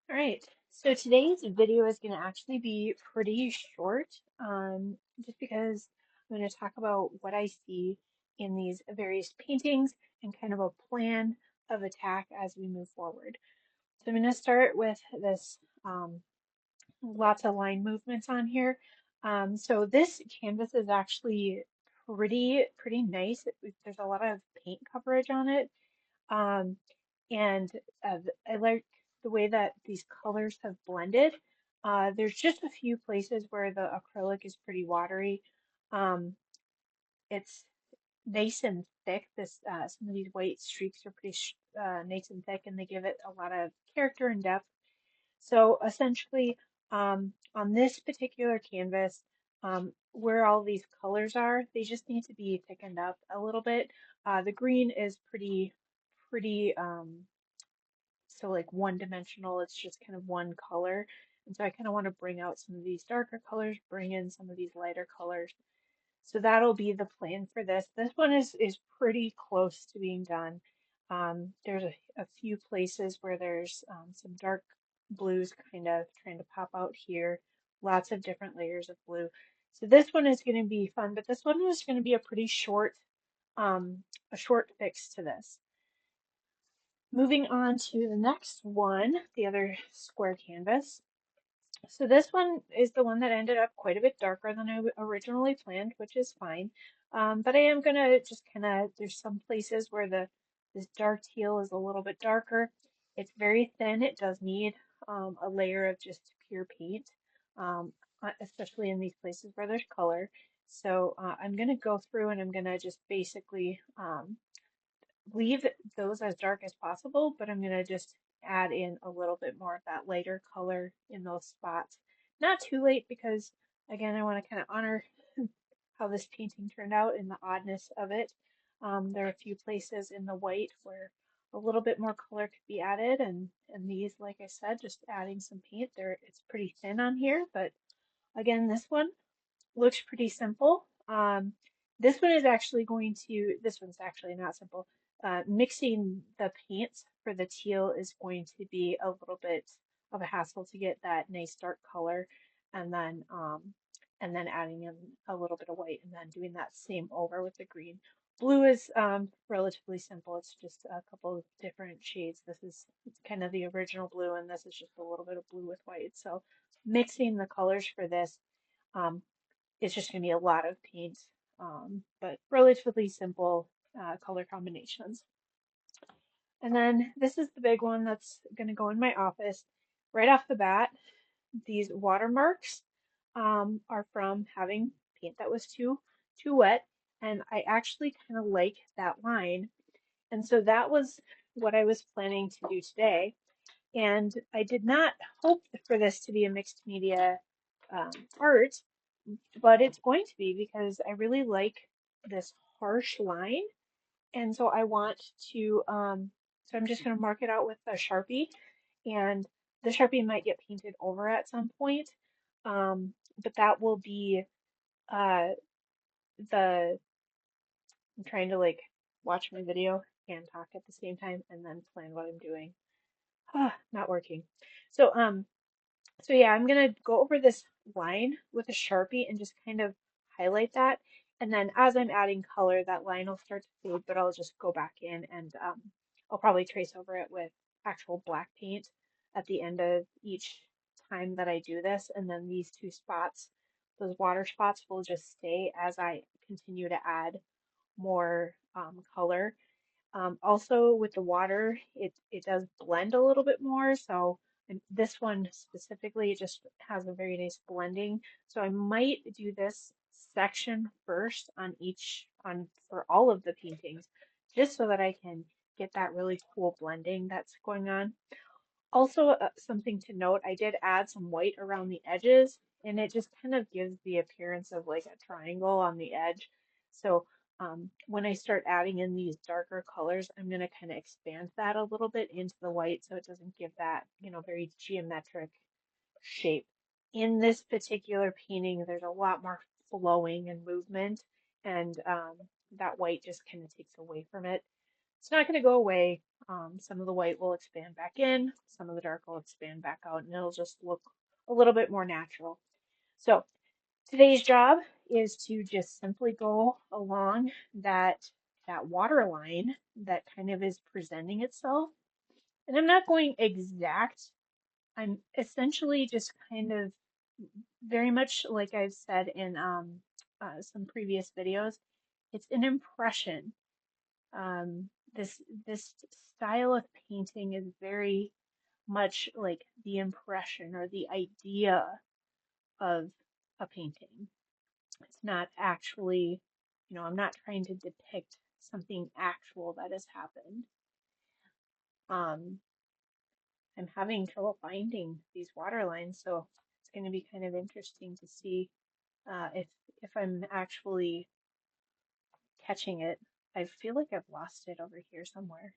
All right, so today's video is going to actually be pretty short, just because I'm going to talk about what I see in these various paintings and kind of a plan of attack as we move forward. So I'm going to start with this, lots of line movements on here. So this canvas is actually pretty nice. There's a lot of paint coverage on it. Um, and I like the way that these colors have blended. There's just a few places where the acrylic is pretty watery. Um, it's nice and thick. Some of these white streaks are pretty nice and thick, and they give it a lot of character and depth. So essentially, on this particular canvas, where all these colors are, they just need to be thickened up a little bit. The green is pretty, so like one dimensional. It's just kind of one color. And so I kind of want to bring out some of these darker colors, bring in some of these lighter colors. So that'll be the plan for this. This one is pretty close to being done. There's a few places where there's some dark blues kind of trying to pop out here. Lots of different layers of blue. So this one is going to be fun, but this one is going to be um, a short fix to this. Moving on to the next one, the other square canvas. So this one is the one that ended up quite a bit darker than I originally planned, which is fine. But I am gonna just kind of, there's some places where this dark teal is a little bit darker. It's very thin. It does need a layer of just pure paint, especially in these places where there's color. So I'm gonna go through and I'm gonna just basically leave those as dark as possible, but I'm going to just add in a little bit more of that lighter color in those spots. Not too late because, again, I want to kind of honor how this painting turned out and the oddness of it. There are a few places in the white where a little bit more color could be added, and these, like I said, just adding some paint there. It's pretty thin on here, but again, this one looks pretty simple. This one's actually not simple. Mixing the paints for the teal is going to be a little bit of a hassle to get that nice dark color, and then adding in a little bit of white, and then doing that same over with the green. Blue is relatively simple. It's just a couple of different shades. It's kind of the original blue, and this is just a little bit of blue with white. So mixing the colors for this um, it's just going to be a lot of paint, but relatively simple color combinations. And then this is the big one that's going to go in my office. Right off the bat, these watermarks are from having paint that was too wet, and I actually kind of like that line. And so that was what I was planning to do today. And I did not hope for this to be a mixed media art, but it's going to be because I really like this harsh line. And so I want to, so I'm just going to mark it out with a Sharpie, and the Sharpie might get painted over at some point. But that will be uh, I'm trying to like watch my video and talk at the same time and then plan what I'm doing. Not working. So, so yeah, I'm gonna go over this line with a Sharpie and just kind of highlight that. And then as I'm adding color, that line will start to fade, but I'll just go back in and I'll probably trace over it with actual black paint at the end of each time that I do this. And then these two spots, those water spots will just stay as I continue to add more color. Also with the water, it does blend a little bit more. So and this one specifically, it just has a very nice blending. So I might do this section first on for all of the paintings, just so that I can get that really cool blending that's going on. Also, something to note, I did add some white around the edges, and it just kind of gives the appearance of like a triangle on the edge. So when I start adding in these darker colors, I'm going to kind of expand that a little bit into the white so it doesn't give that, very geometric shape. In this particular painting, there's a lot more flowing and movement, and that white just kind of takes away from it. It's not going to go away. Some of the white will expand back in, some of the dark will expand back out, and it'll just look a little bit more natural. So today's job is to just simply go along that water line that kind of is presenting itself. And I'm not going exact. I'm essentially just kind of very much like I've said in some previous videos. It's an impression. This style of painting is very much like the impression or the idea of a painting. It's not actually, I'm not trying to depict something actual that has happened. Um, I'm having trouble finding these water lines, so it's going to be kind of interesting to see if I'm actually catching it. I feel like I've lost it over here somewhere.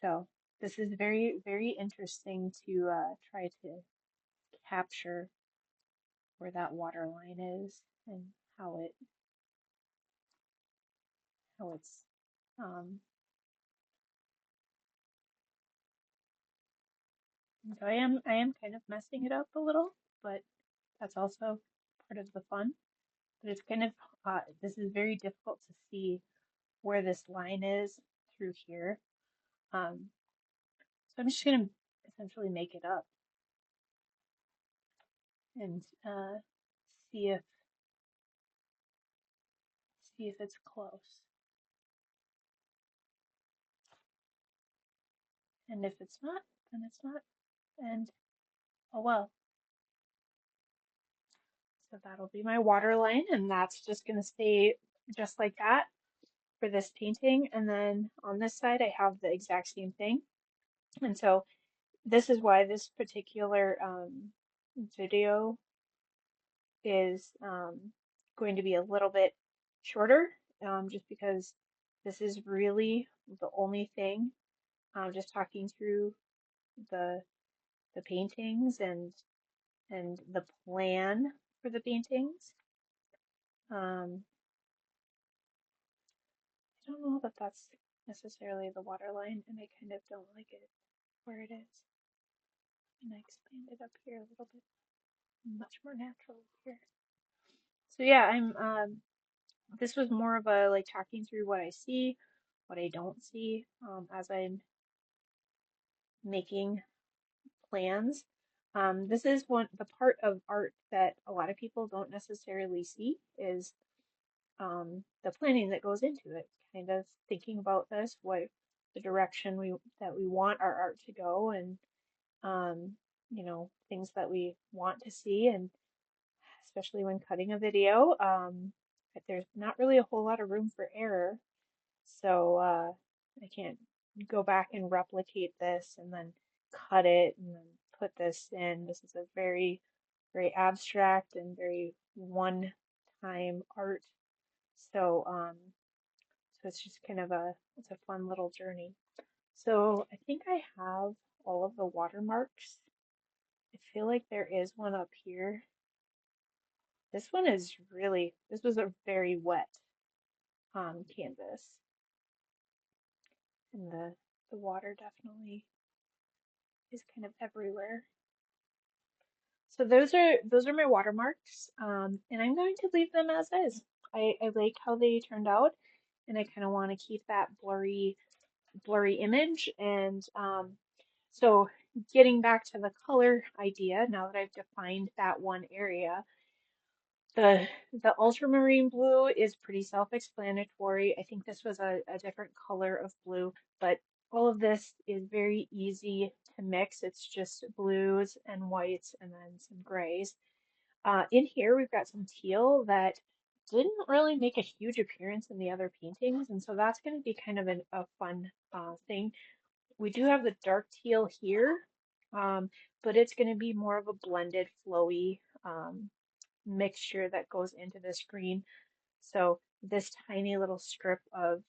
So this is very, very interesting to try to capture where that water line is and how it's um, so I am kind of messing it up a little, but that's also part of the fun. But it's kind of this is very difficult to see where this line is through here. So I'm just gonna essentially make it up and see if see if it's close. And if it's not, then it's not. And oh well. So that'll be my water line, and that's just gonna stay just like that for this painting. And then on this side, I have the exact same thing. And so this is why this particular video is going to be a little bit shorter, just because this is really the only thing. Just talking through the the paintings and the plan for the paintings. I don't know that that's necessarily the water line, and I kind of don't like it where it is. And I expand it up here a little bit, much more natural here. So yeah, I'm this was more of a like talking through what I see, what I don't see, as I'm making plans. This is one the part of art that a lot of people don't necessarily see is the planning that goes into it. Kind of thinking about this, what the direction we want our art to go, and things that we want to see, and especially when cutting a video, there's not really a whole lot of room for error. So I can't go back and replicate this and then cut it and then put this in. This is a very, very abstract and very one-time art. So so it's just kind of it's a fun little journey. So I think I have all of the watermarks. I feel like there is one up here. This one is this was a very wet canvas. And the water definitely is kind of everywhere. So those are my watermarks, and I'm going to leave them as is. I like how they turned out, and I kind of want to keep that blurry image. And so getting back to the color idea, now that I've defined that one area, the ultramarine blue is pretty self-explanatory. I think this was a different color of blue, but all of this is very easy to mix. It's just blues and whites and then some grays. In here, we've got some teal that didn't really make a huge appearance in the other paintings, and so that's going to be kind of a fun thing. We do have the dark teal here, but it's going to be more of a blended, flowy mixture that goes into this green. So this tiny little strip of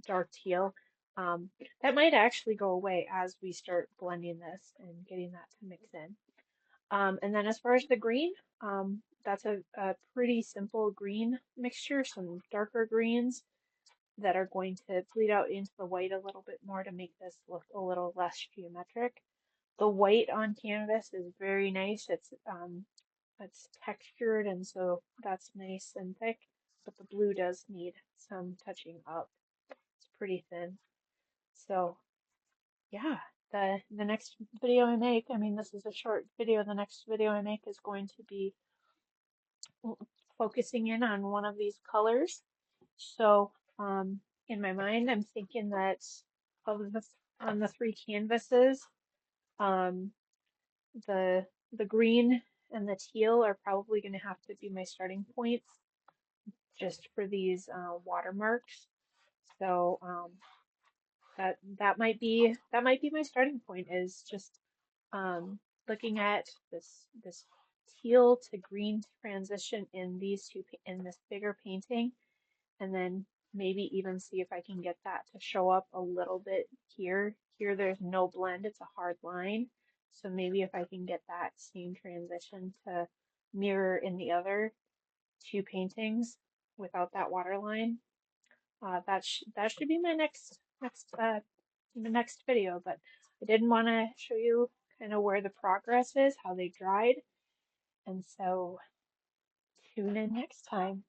dark teal, that might actually go away as we start blending this and getting that to mix in. And then as far as the green, that's a pretty simple green mixture, some darker greens that are going to bleed out into the white a little bit more to make this look a little less geometric. The white on canvas is very nice. It's textured, and so that's nice and thick, but the blue does need some touching up. It's pretty thin. So yeah, the next video I make, I mean, this is a short video. The next video I make is going to be focusing in on one of these colors. So in my mind, I'm thinking that of the on the three canvases, um, the the green and the teal are probably going to have to be my starting points just for these watermarks. So that might be my starting point, is just looking at this teal to green transition in these two in this bigger painting, and then maybe even see if I can get that to show up a little bit here. Here there's no blend, it's a hard line. So maybe if I can get that same transition to mirror in the other two paintings without that water line, that should be my the next video. But I didn't want to show you kind of where the progress is, how they dried, and so tune in next time.